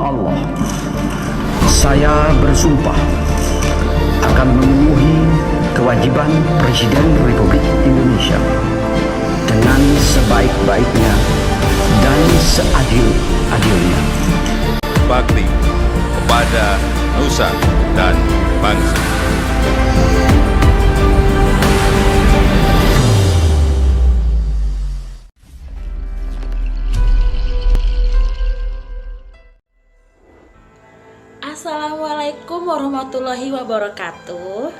Allah, saya bersumpah akan memenuhi kewajiban Presiden Republik Indonesia dengan sebaik-baiknya dan seadil-adilnya. Bakti kepada nusa dan bangsa. Assalamualaikum warahmatullahi wabarakatuh.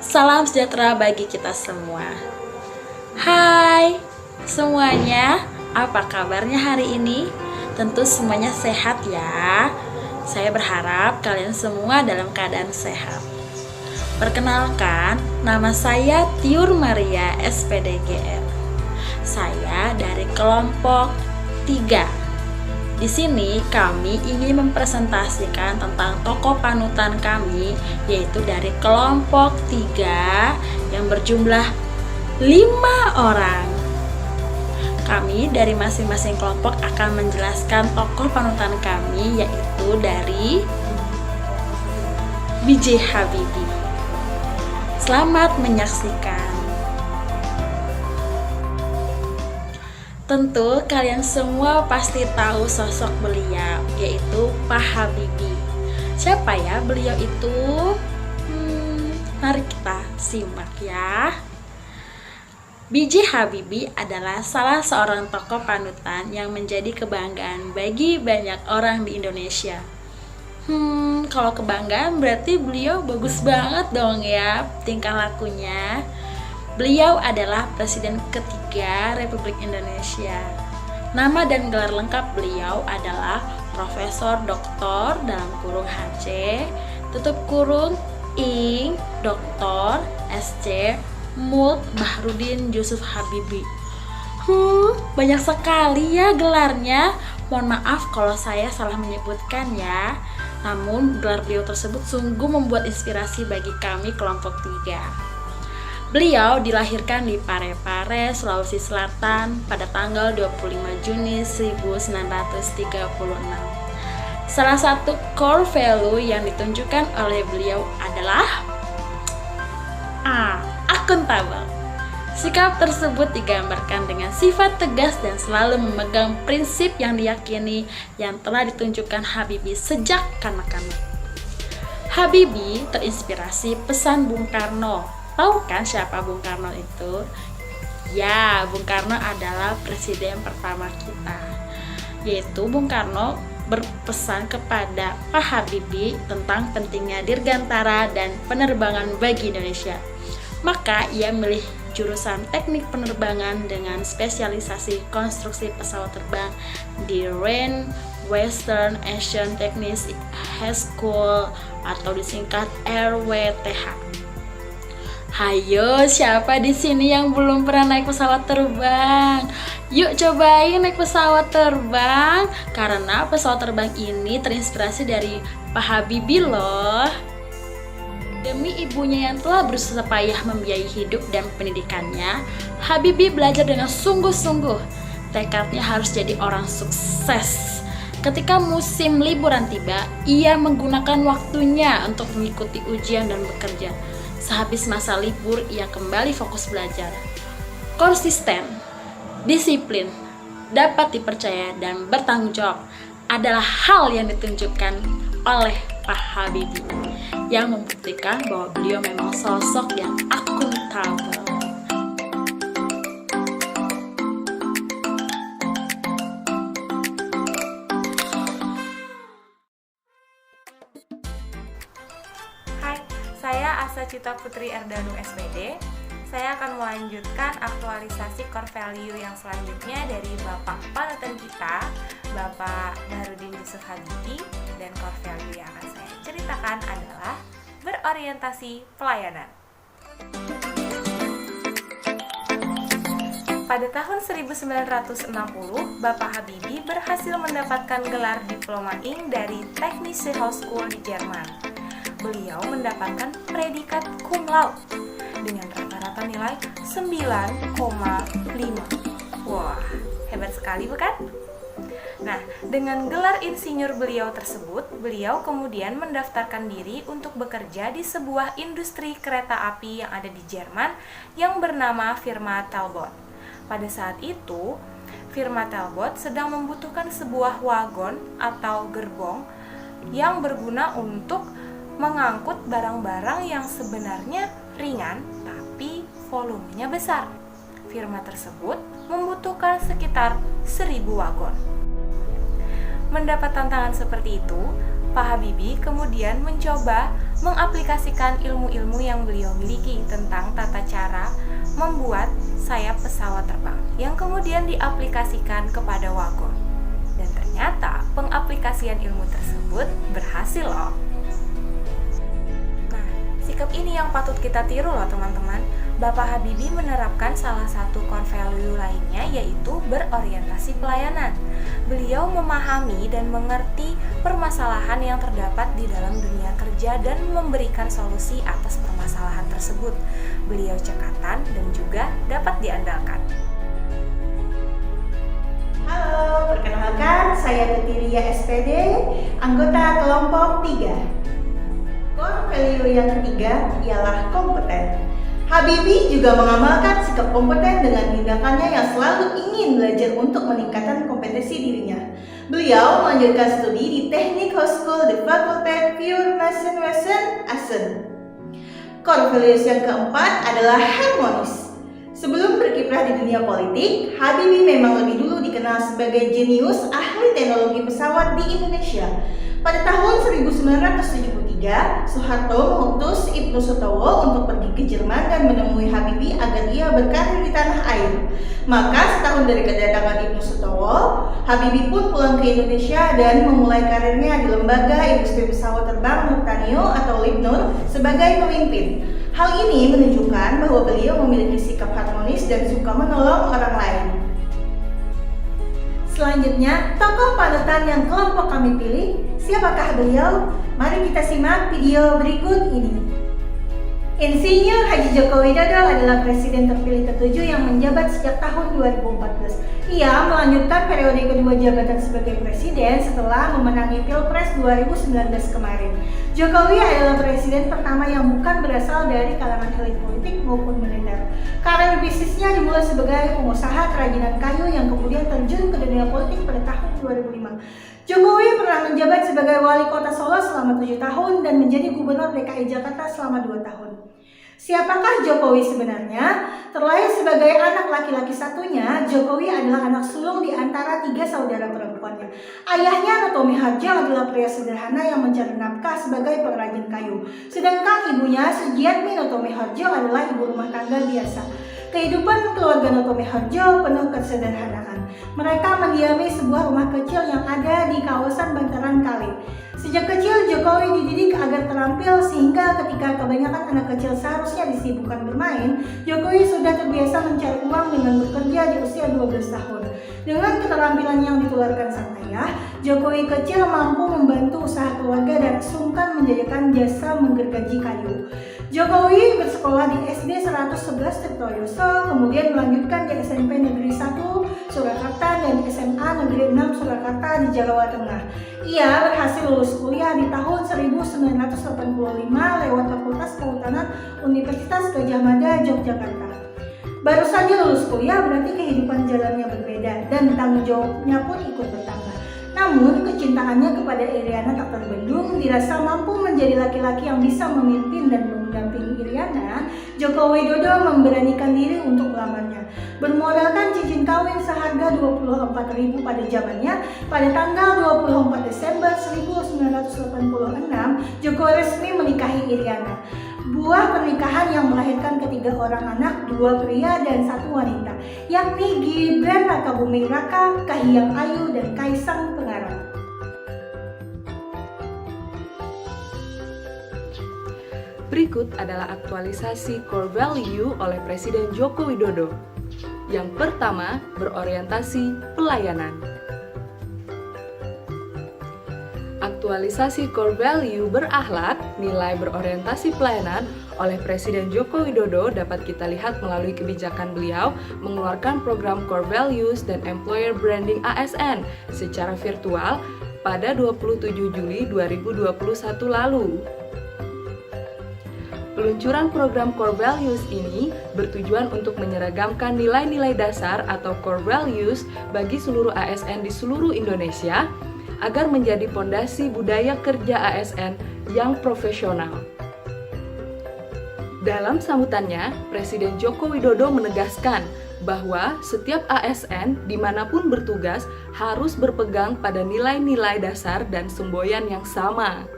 Salam sejahtera bagi kita semua. Hai semuanya, apa kabarnya hari ini? Tentu semuanya sehat ya. Saya berharap kalian semua dalam keadaan sehat. Perkenalkan, nama saya Tiur Maria SPDGR. Saya dari kelompok 3. Di sini kami ingin mempresentasikan tentang tokoh panutan kami, yaitu dari kelompok 3 yang berjumlah 5 orang. Kami dari masing-masing kelompok akan menjelaskan tokoh panutan kami, yaitu dari B.J. Habibie. Selamat menyaksikan. Tentu kalian semua pasti tahu sosok beliau, yaitu Pak Habibie. Siapa ya beliau itu? Mari kita simak ya. B.J. Habibie adalah salah seorang tokoh panutan yang menjadi kebanggaan bagi banyak orang di Indonesia. Kalau kebanggaan berarti beliau bagus banget dong ya tingkah lakunya. Beliau adalah Presiden ketiga Republik Indonesia. Nama dan gelar lengkap beliau adalah Profesor Doktor dalam kurung HC tutup kurung Ing Dr. SC Mult Bahrudin Yusuf Habibie. Banyak sekali ya gelarnya. Mohon maaf kalau saya salah menyebutkan ya. Namun gelar beliau tersebut sungguh membuat inspirasi bagi kami kelompok 3. Beliau dilahirkan di Parepare, Sulawesi Selatan pada tanggal 25 Juni 1936. Salah satu core value yang ditunjukkan oleh beliau adalah akuntabel. Sikap tersebut digambarkan dengan sifat tegas dan selalu memegang prinsip yang diyakini yang telah ditunjukkan Habibie sejak kanak-kanak. Habibie terinspirasi pesan Bung Karno. Tahu kan siapa Bung Karno itu? Ya, Bung Karno adalah presiden pertama kita. Yaitu Bung Karno berpesan kepada Pak Habibie tentang pentingnya dirgantara dan penerbangan bagi Indonesia. Maka ia milih jurusan teknik penerbangan dengan spesialisasi konstruksi pesawat terbang di Rhine Western Asian Technics High School atau disingkat RWTH. Hayo, siapa di sini yang belum pernah naik pesawat terbang? Yuk cobain naik pesawat terbang, karena pesawat terbang ini terinspirasi dari Pak Habibie loh. Demi ibunya yang telah berusaha payah membiayai hidup dan pendidikannya, Habibie belajar dengan sungguh-sungguh. Tekadnya harus jadi orang sukses. Ketika musim liburan tiba, ia menggunakan waktunya untuk mengikuti ujian dan bekerja. Sehabis masa libur, ia kembali fokus belajar. Konsisten, disiplin, dapat dipercaya, dan bertanggung jawab adalah hal yang ditunjukkan oleh Pak Habibie, yang membuktikan bahwa beliau memang sosok yang akuntabel. Hai, saya Asa Cita Putri Erdanu SPD. Saya akan melanjutkan aktualisasi core value yang selanjutnya dari Bapak panutan kita, Bapak Bahrudin Yusuf Habibie, dan core value yang akan saya ceritakan adalah berorientasi pelayanan. Pada tahun 1960, Bapak Habibie berhasil mendapatkan gelar Diploma Ing dari Technische Hochschule di Jerman. Beliau mendapatkan predikat cum laude dengan rata-rata nilai 9,5. Wah, hebat sekali bukan? Nah, dengan gelar insinyur beliau tersebut, beliau kemudian mendaftarkan diri untuk bekerja di sebuah industri kereta api yang ada di Jerman yang bernama firma Talbot. Pada saat itu, firma Talbot sedang membutuhkan sebuah wagon atau gerbong yang berguna untuk mengangkut barang-barang yang sebenarnya ringan tapi volumenya besar. Firma tersebut membutuhkan sekitar 1000 wagon. Mendapat tantangan seperti itu, Pak Habibie kemudian mencoba mengaplikasikan ilmu-ilmu yang beliau miliki tentang tata cara membuat sayap pesawat terbang yang kemudian diaplikasikan kepada wagon. Dan ternyata pengaplikasian ilmu tersebut berhasil loh. Nah, sikap ini yang patut kita tiru loh teman-teman. Bapak Habibie menerapkan salah satu core value lainnya, yaitu berorientasi pelayanan. Beliau memahami dan mengerti permasalahan yang terdapat di dalam dunia kerja dan memberikan solusi atas permasalahan tersebut. Beliau cekatan dan juga dapat diandalkan. Halo, perkenalkan saya Ketiria SPD, anggota kelompok 3. Core value yang ketiga ialah kompeten. Habibie juga mengamalkan sikap kompeten dengan tindakannya yang selalu ingin belajar untuk meningkatkan kompetensi dirinya. Beliau melanjutkan studi di Technic Hochschule de Fakultät für Maschinenwesen Essen. Core values yang keempat adalah harmonis. Sebelum berkiprah di dunia politik, Habibie memang lebih dulu dikenal sebagai jenius ahli teknologi pesawat di Indonesia. Pada tahun 1973, Soeharto mengutus Ibnu Sutowo untuk pergi ke Jerman dan menemui Habibie agar ia berkarir di tanah air. Maka setahun dari kedatangan Ibnu Sutowo, Habibie pun pulang ke Indonesia dan memulai karirnya di Lembaga Industri Pesawat Terbang Nurtanio atau Lipnur sebagai pemimpin. Hal ini menunjukkan bahwa beliau memiliki sikap harmonis dan suka menolong orang lain. Selanjutnya, tokoh panutan yang kelompok kami pilih, siapakah beliau? Mari kita simak video berikut ini. Insinyur Haji Joko Widodo adalah presiden terpilih ke-7 yang menjabat sejak tahun 2014. Ia melanjutkan periode kedua jabatan sebagai presiden setelah memenangi Pilpres 2019 kemarin. Jokowi adalah presiden pertama yang bukan berasal dari kalangan elit politik maupun militer. Karir bisnisnya dimulai sebagai pengusaha kerajinan kayu yang kemudian terjun ke dunia politik pada tahun 2005. Jokowi pernah menjabat sebagai wali kota Solo selama 7 tahun dan menjadi gubernur DKI Jakarta selama 2 tahun. Siapakah Jokowi sebenarnya? Terlahir sebagai anak laki-laki satunya, Jokowi adalah anak sulung di antara 3 saudara perempuannya. Ayahnya Notomi Harjo adalah pria sederhana yang mencari nafkah sebagai pengrajin kayu. Sedangkan ibunya Sujiatmi Notomi Harjo adalah ibu rumah tangga biasa. Kehidupan keluarga Notomi Harjo penuh kesederhanaan. Mereka mendiami sebuah rumah kecil yang ada di kawasan Bantaran Kali. Sejak kecil Jokowi dididik agar terampil sehingga ketika kebanyakan anak kecil seharusnya disibukkan bermain, Jokowi sudah terbiasa mencari uang dengan bekerja di usia 12 tahun. Dengan keterampilan yang ditularkan sang ayah, Jokowi kecil mampu membantu usaha keluarga dan sungkan menjajakan jasa menggergaji kayu. Jokowi bersekolah di SD 111 Tirtoyoso, kemudian melanjutkan di SMP Negeri 1 Surakarta dan SMA Negeri 6 Surakarta di Jawa Tengah. Ia berhasil lulus kuliah di tahun 1985 lewat Fakultas Kehutanan Universitas Gadjah Mada, Yogyakarta. Baru saja lulus kuliah berarti kehidupan jalannya berbeda dan tanggung jawabnya pun ikut bertambah. Namun kecintaannya kepada Iriana tak terbendung, dirasa mampu menjadi laki-laki yang bisa memimpin dan mendampingi Iriana. Joko Widodo memberanikan diri untuk melamarnya. Bermodalkan cincin kawin seharga 24.000 pada zamannya, pada tanggal 24 Desember 1986, Jokowi resmi menikahi Iriana. Buah pernikahan yang melahirkan ketiga orang anak, 2 pria dan 1 wanita, yakni Gibran Rakabuming Raka, Kahiyang Ayu, dan Kaisang Pangarep. Berikut adalah aktualisasi core value oleh Presiden Joko Widodo. Yang pertama, berorientasi pelayanan. Aktualisasi core value berakhlak, nilai berorientasi pelayanan oleh Presiden Joko Widodo dapat kita lihat melalui kebijakan beliau mengeluarkan program Core Values dan Employer Branding ASN secara virtual pada 27 Juli 2021 lalu. Peluncuran program Core Values ini bertujuan untuk menyeragamkan nilai-nilai dasar atau Core Values bagi seluruh ASN di seluruh Indonesia agar menjadi pondasi budaya kerja ASN yang profesional. Dalam sambutannya, Presiden Joko Widodo menegaskan bahwa setiap ASN dimanapun bertugas harus berpegang pada nilai-nilai dasar dan semboyan yang sama.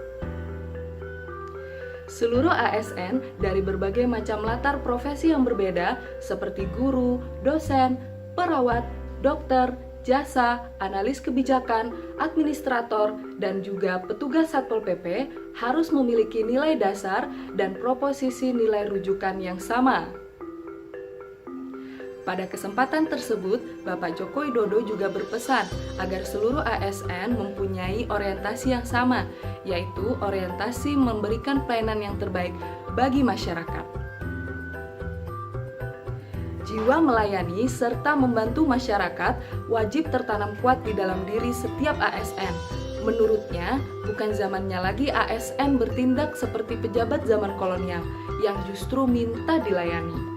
Seluruh ASN dari berbagai macam latar profesi yang berbeda seperti guru, dosen, perawat, dokter, jasa, analis kebijakan, administrator, dan juga petugas Satpol PP harus memiliki nilai dasar dan proposisi nilai rujukan yang sama. Pada kesempatan tersebut, Bapak Joko Widodo juga berpesan agar seluruh ASN mempunyai orientasi yang sama, yaitu orientasi memberikan pelayanan yang terbaik bagi masyarakat. Jiwa melayani serta membantu masyarakat wajib tertanam kuat di dalam diri setiap ASN. Menurutnya, bukan zamannya lagi ASN bertindak seperti pejabat zaman kolonial yang justru minta dilayani.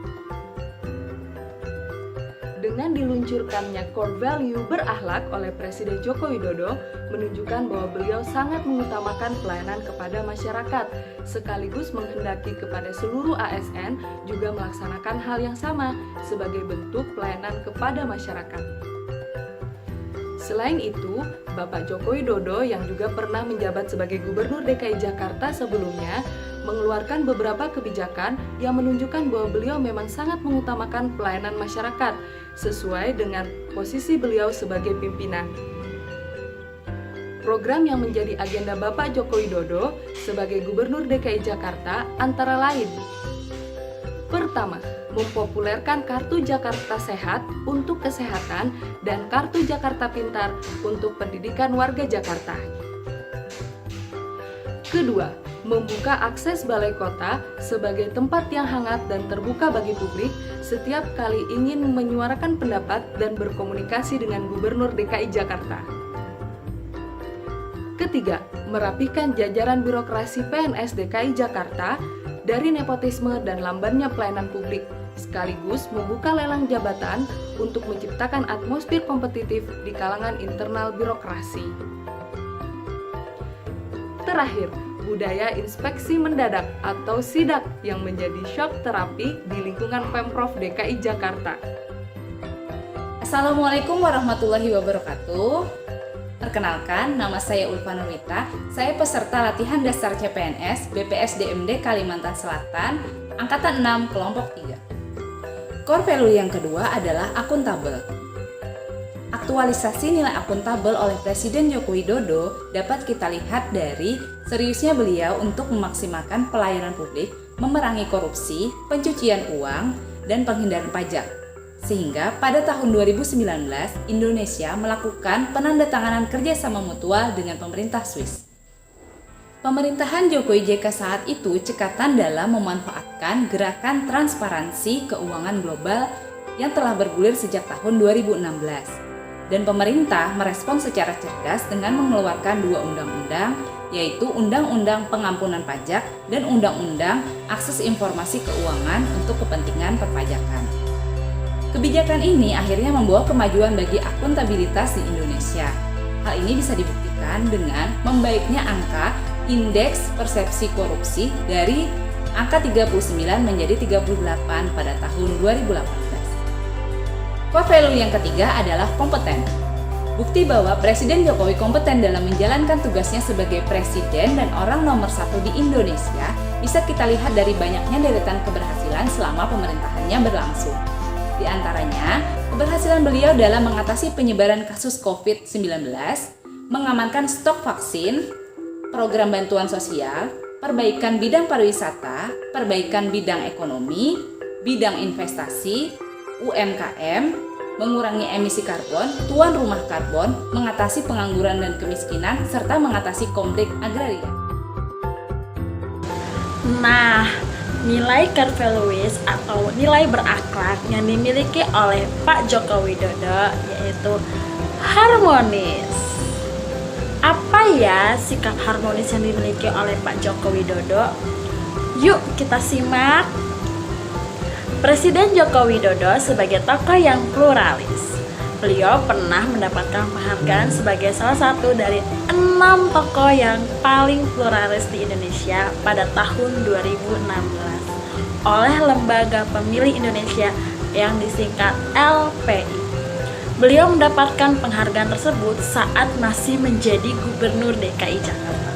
Dengan diluncurkannya Core Value berakhlak oleh Presiden Joko Widodo menunjukkan bahwa beliau sangat mengutamakan pelayanan kepada masyarakat, sekaligus menghendaki kepada seluruh ASN juga melaksanakan hal yang sama sebagai bentuk pelayanan kepada masyarakat. Selain itu, Bapak Joko Widodo yang juga pernah menjabat sebagai Gubernur DKI Jakarta sebelumnya mengeluarkan beberapa kebijakan yang menunjukkan bahwa beliau memang sangat mengutamakan pelayanan masyarakat sesuai dengan posisi beliau sebagai pimpinan. Program yang menjadi agenda Bapak Joko Widodo sebagai Gubernur DKI Jakarta antara lain: pertama, mempopulerkan Kartu Jakarta Sehat untuk kesehatan dan Kartu Jakarta Pintar untuk pendidikan warga Jakarta. Kedua, membuka akses balai kota sebagai tempat yang hangat dan terbuka bagi publik setiap kali ingin menyuarakan pendapat dan berkomunikasi dengan Gubernur DKI Jakarta. Ketiga, merapikan jajaran birokrasi PNS DKI Jakarta dari nepotisme dan lambannya pelayanan publik, sekaligus membuka lelang jabatan untuk menciptakan atmosfer kompetitif di kalangan internal birokrasi. Terakhir, budaya inspeksi mendadak atau sidak yang menjadi shock terapi di lingkungan Pemprov DKI Jakarta. Assalamualaikum warahmatullahi wabarakatuh. Perkenalkan, nama saya Ulfa Nurwita. Saya peserta latihan dasar CPNS BPSDMD Kalimantan Selatan, Angkatan 6, Kelompok 3. Core value yang kedua adalah akuntabel. Aktualisasi nilai akuntabel oleh Presiden Joko Widodo dapat kita lihat dari seriusnya beliau untuk memaksimalkan pelayanan publik, memerangi korupsi, pencucian uang, dan penghindaran pajak. Sehingga pada tahun 2019, Indonesia melakukan penandatanganan kerjasama mutual dengan pemerintah Swiss. Pemerintahan Jokowi JK saat itu cekatan dalam memanfaatkan gerakan transparansi keuangan global yang telah bergulir sejak tahun 2016. Dan pemerintah merespon secara cerdas dengan mengeluarkan dua undang-undang, yaitu Undang-Undang Pengampunan Pajak dan Undang-Undang Akses Informasi Keuangan untuk kepentingan perpajakan. Kebijakan ini akhirnya membawa kemajuan bagi akuntabilitas di Indonesia. Hal ini bisa dibuktikan dengan membaiknya angka indeks persepsi korupsi dari angka 39 menjadi 38 pada tahun 2018. Core value yang ketiga adalah kompeten. Bukti bahwa Presiden Jokowi kompeten dalam menjalankan tugasnya sebagai presiden dan orang nomor 1 di Indonesia bisa kita lihat dari banyaknya deretan keberhasilan selama pemerintahannya berlangsung. Di antaranya, keberhasilan beliau dalam mengatasi penyebaran kasus COVID-19, mengamankan stok vaksin, program bantuan sosial, perbaikan bidang pariwisata, perbaikan bidang ekonomi, bidang investasi, UMKM, mengurangi emisi karbon, tuan rumah karbon, mengatasi pengangguran dan kemiskinan, serta mengatasi konflik agraria. Nah, nilai core values atau nilai berakhlak yang dimiliki oleh Pak Joko Widodo yaitu harmonis. Apa ya sikap harmonis yang dimiliki oleh Pak Joko Widodo? Yuk kita simak. Presiden Joko Widodo sebagai tokoh yang pluralis. Beliau pernah mendapatkan penghargaan sebagai salah satu dari 6 tokoh yang paling pluralis di Indonesia pada tahun 2016 oleh Lembaga Pemilih Indonesia yang disingkat LPI. Beliau mendapatkan penghargaan tersebut saat masih menjadi Gubernur DKI Jakarta.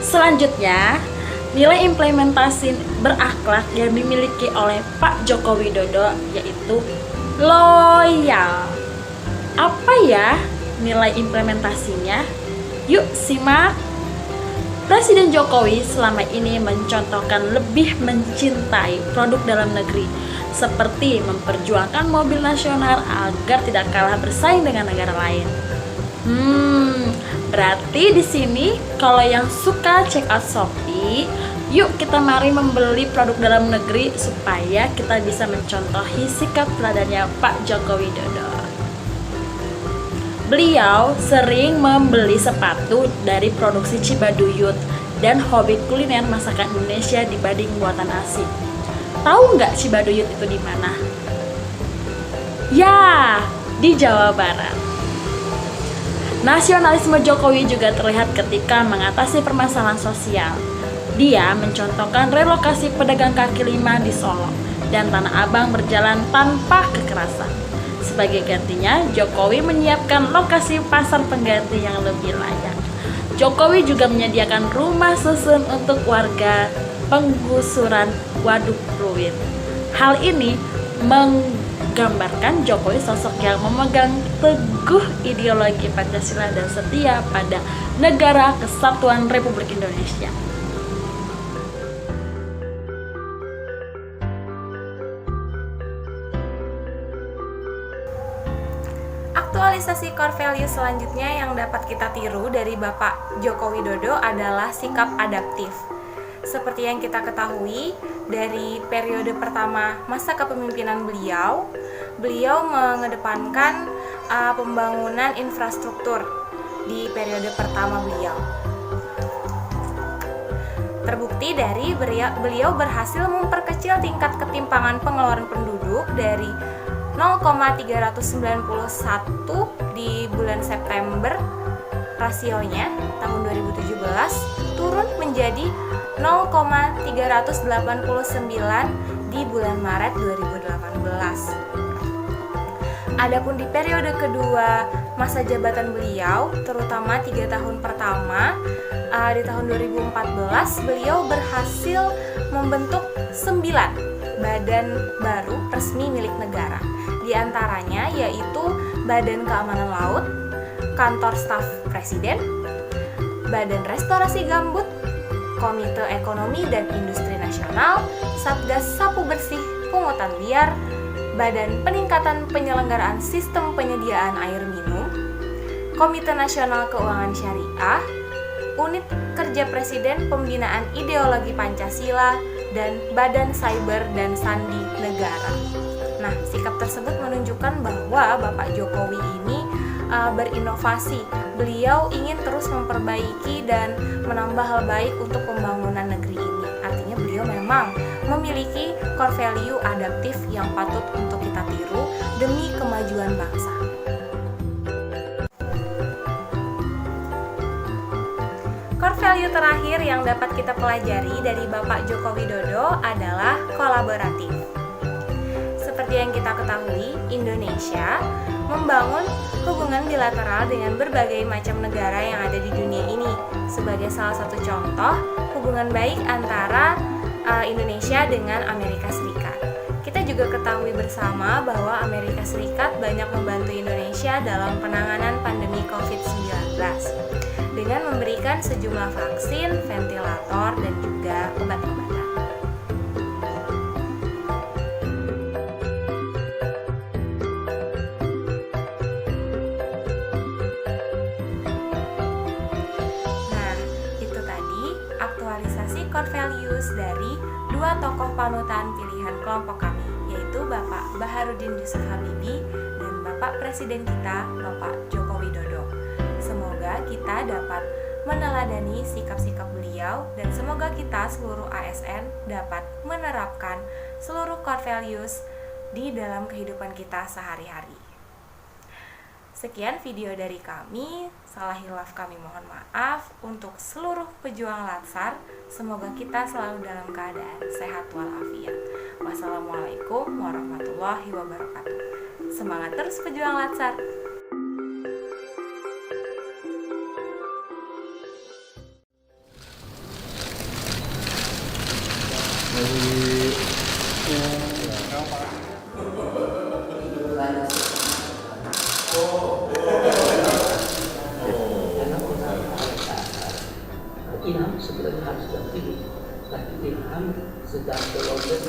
Selanjutnya, nilai implementasi berakhlak yang dimiliki oleh Pak Joko Widodo yaitu loyal. Apa ya nilai implementasinya? Yuk simak. Presiden Jokowi selama ini mencontohkan lebih mencintai produk dalam negeri, seperti memperjuangkan mobil nasional agar tidak kalah bersaing dengan negara lain. Berarti di sini kalau yang suka check out Shopee, yuk kita mari membeli produk dalam negeri supaya kita bisa mencontohi sikap teladannya Pak Joko Widodo. Beliau sering membeli sepatu dari produksi Cibaduyut dan hobi kuliner masakan Indonesia dibanding buatan asing. Tahu nggak Cibaduyut itu di mana? Ya, di Jawa Barat. Nasionalisme Jokowi juga terlihat ketika mengatasi permasalahan sosial. Dia mencontohkan relokasi pedagang kaki lima di Solo dan Tanah Abang berjalan tanpa kekerasan. Sebagai gantinya, Jokowi menyiapkan lokasi pasar pengganti yang lebih layak. Jokowi juga menyediakan rumah susun untuk warga penggusuran Waduk Pluit. Hal ini menggambarkan Jokowi sosok yang memegang teguh ideologi Pancasila dan setia pada Negara Kesatuan Republik Indonesia. Aktualisasi core value selanjutnya yang dapat kita tiru dari Bapak Joko Widodo adalah sikap adaptif. Seperti yang kita ketahui, dari periode pertama masa kepemimpinan beliau mengedepankan pembangunan infrastruktur di periode pertama beliau. Terbukti dari beliau berhasil memperkecil tingkat ketimpangan pengeluaran penduduk dari 0,391 di bulan September rasionya tahun 2017 turun menjadi 0,389 di bulan Maret 2018. Adapun di periode kedua masa jabatan beliau, terutama 3 tahun pertama, di tahun 2014 beliau berhasil membentuk 9 badan baru resmi milik negara. Di antaranya yaitu Badan Keamanan Laut, Kantor Staf Presiden, Badan Restorasi Gambut, Komite Ekonomi dan Industri Nasional, Satgas Sapu Bersih Pungutan Liar, Badan Peningkatan Penyelenggaraan Sistem Penyediaan Air Minum, Komite Nasional Keuangan Syariah, Unit Kerja Presiden Pembinaan Ideologi Pancasila, dan Badan Cyber dan Sandi Negara. Nah, sikap tersebut menunjukkan bahwa Bapak Jokowi ini berinovasi. Beliau ingin terus memperbaiki dan menambah hal baik untuk pembangunan negeri ini. Artinya beliau memang memiliki core value adaptif yang patut untuk kita tiru demi kemajuan bangsa. Core value terakhir yang dapat kita pelajari dari Bapak Joko Widodo adalah kolaboratif. Seperti yang kita ketahui, Indonesia membangun hubungan bilateral dengan berbagai macam negara yang ada di dunia ini. Sebagai salah satu contoh, hubungan baik antara Indonesia dengan Amerika Serikat. Kita juga ketahui bersama bahwa Amerika Serikat banyak membantu Indonesia dalam penanganan pandemi COVID-19 dengan memberikan sejumlah vaksin, ventilator, dan juga obat-obatan. Nah, itu tadi aktualisasi core values dari dua tokoh panutan pilihan kelompok kami, yaitu Bapak Baharudin Yusuf Habibie dan Bapak Presiden kita, Bapak Joko Widodo. Semoga kita dapat meneladani sikap-sikap beliau dan semoga kita seluruh ASN dapat menerapkan seluruh core values di dalam kehidupan kita sehari-hari. Sekian video dari kami, salah hilaf kami mohon maaf. Untuk seluruh pejuang Latsar, semoga kita selalu dalam keadaan sehat walafiat. Wassalamualaikum warahmatullahi wabarakatuh. Semangat terus pejuang Latsar. Ilham sebenarnya harus terpilih, tapi Ilham sedang berlomba